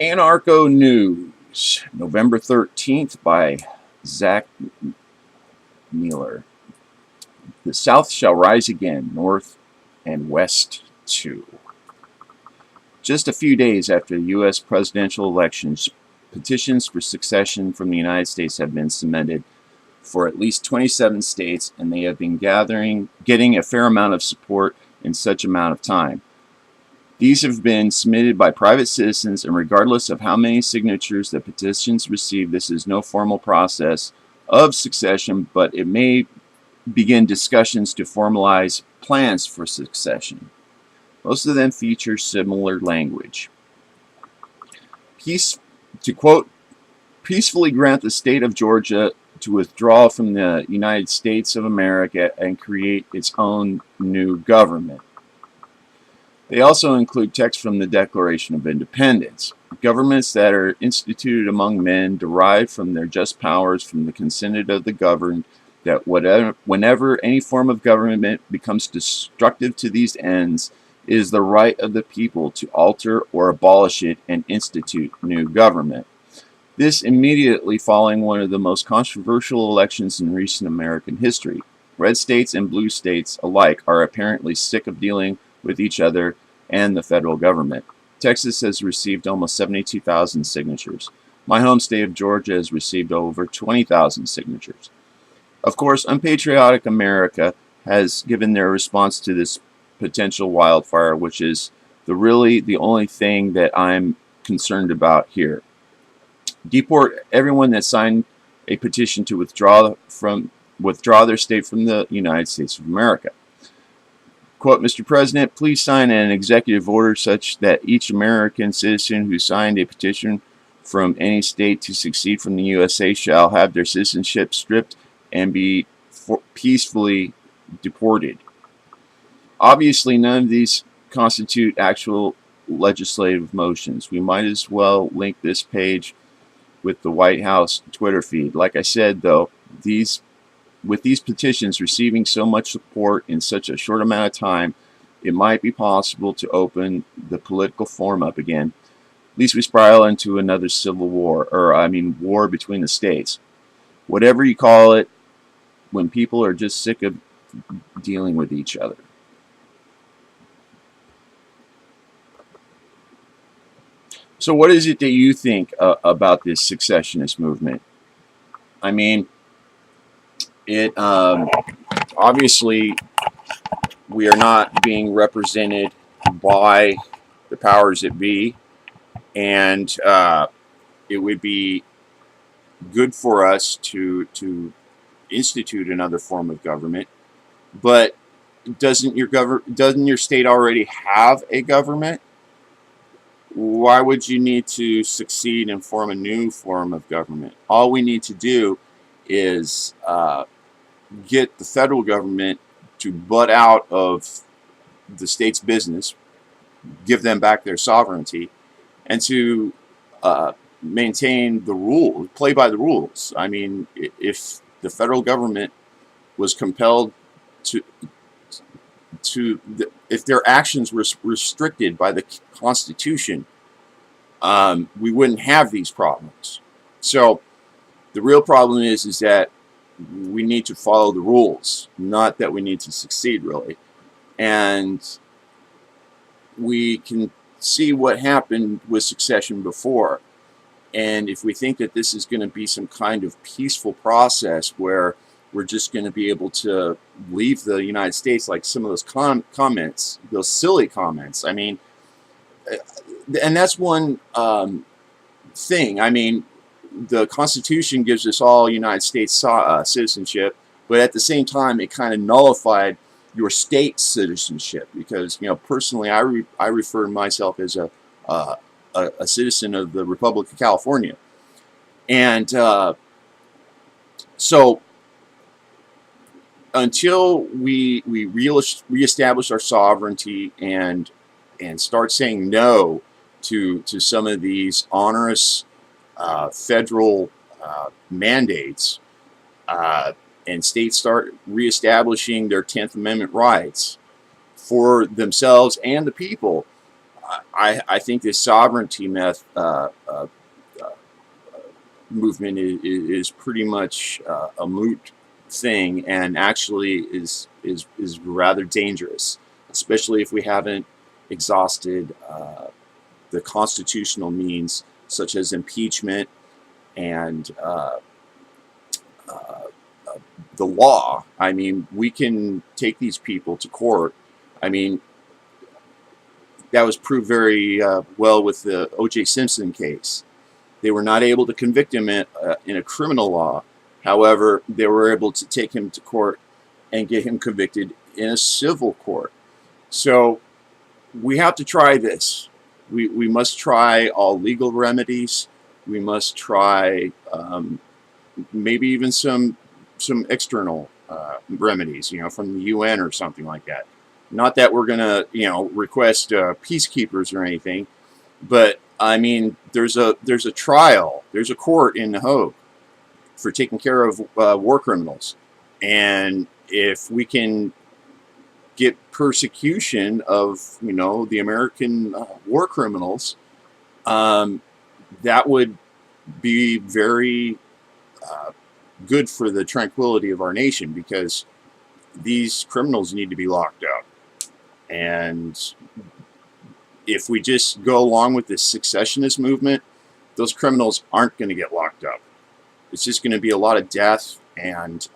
ANARCHO-NEWS, November 13th by Zach Mueller. The South shall rise again, North and West too. Just a few days after the U.S. presidential elections, petitions for secession from the United States have been submitted for at least 27 states, and they have been getting a fair amount of support in such amount of time. These have been submitted by private citizens, and regardless of how many signatures the petitions receive, this is no formal process of succession, but it may begin discussions to formalize plans for succession. Most of them feature similar language. To quote, peacefully grant the state of Georgia to withdraw from the United States of America and create its own new government. They also include text from the Declaration of Independence. Governments that are instituted among men derive from their just powers from the consent of the governed, that whenever any form of government becomes destructive to these ends, it is the right of the people to alter or abolish it and institute new government. This immediately following one of the most controversial elections in recent American history. Red states and blue states alike are apparently sick of dealing with each other and the federal government. Texas has received almost 72,000 signatures. My home state of Georgia has received over 20,000 signatures. Of course, unpatriotic America has given their response to this potential wildfire, which is really the only thing that I'm concerned about here. Deport everyone that signed a petition to withdraw their state from the United States of America. Quote, Mr. President, please sign an executive order such that each American citizen who signed a petition from any state to secede from the USA shall have their citizenship stripped and be peacefully deported. Obviously, none of these constitute actual legislative motions. We might as well link this page with the White House Twitter feed. Like I said, though, with these petitions receiving so much support in such a short amount of time, it might be possible to open the political forum up again. At least we spiral into another civil war, war between the states. Whatever you call it, when people are just sick of dealing with each other. So what is it that you think about this secessionist movement? I mean, it obviously we are not being represented by the powers that be, and it would be good for us to institute another form of government. But doesn't your state already have a government? Why would you need to succeed and form a new form of government? All we need to do is get the federal government to butt out of the state's business, give them back their sovereignty, and to maintain the rule, play by the rules. I mean, if the federal government was compelled if their actions were restricted by the Constitution, we wouldn't have these problems. So the real problem is that we need to follow the rules, not that we need to succeed, really. And we can see what happened with succession before. And if we think that this is going to be some kind of peaceful process where we're just going to be able to leave the United States, like some of those comments, those silly comments. I mean, and that's one thing. I mean, the Constitution gives us all United States citizenship, but at the same time, it kind of nullified your state citizenship because, personally, I refer to myself as a citizen of the Republic of California, and so until we reestablish our sovereignty and start saying no to some of these onerous federal mandates, and states start reestablishing their 10th Amendment rights for themselves and the people, I think this sovereignty movement is pretty much a moot thing, and actually is rather dangerous, especially if we haven't exhausted the constitutional means such as impeachment and the law. I mean, we can take these people to court. I mean, that was proved very well with the O.J. Simpson case. They were not able to convict him in a criminal law. However, they were able to take him to court and get him convicted in a civil court. So we have to try this. We must try all legal remedies. We must try maybe even some external remedies, from the UN or something like that. Not that we're going to, request peacekeepers or anything, but I mean, there's a trial, there's a court in The Hague for taking care of war criminals, and if we can get persecution of the American war criminals, that would be very good for the tranquility of our nation, because these criminals need to be locked up. And if we just go along with this secessionist movement, those criminals aren't going to get locked up. It's just going to be a lot of death and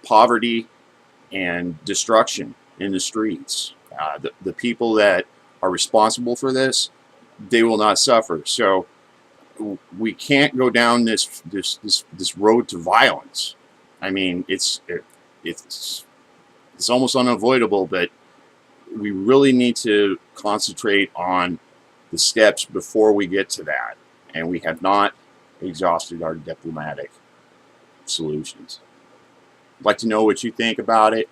poverty and destruction in the streets. The people that are responsible for this, they will not suffer. So we can't go down this road to violence. I mean, it's almost unavoidable, but we really need to concentrate on the steps before we get to that, and we have not exhausted our diplomatic solutions. I'd like to know what you think about it.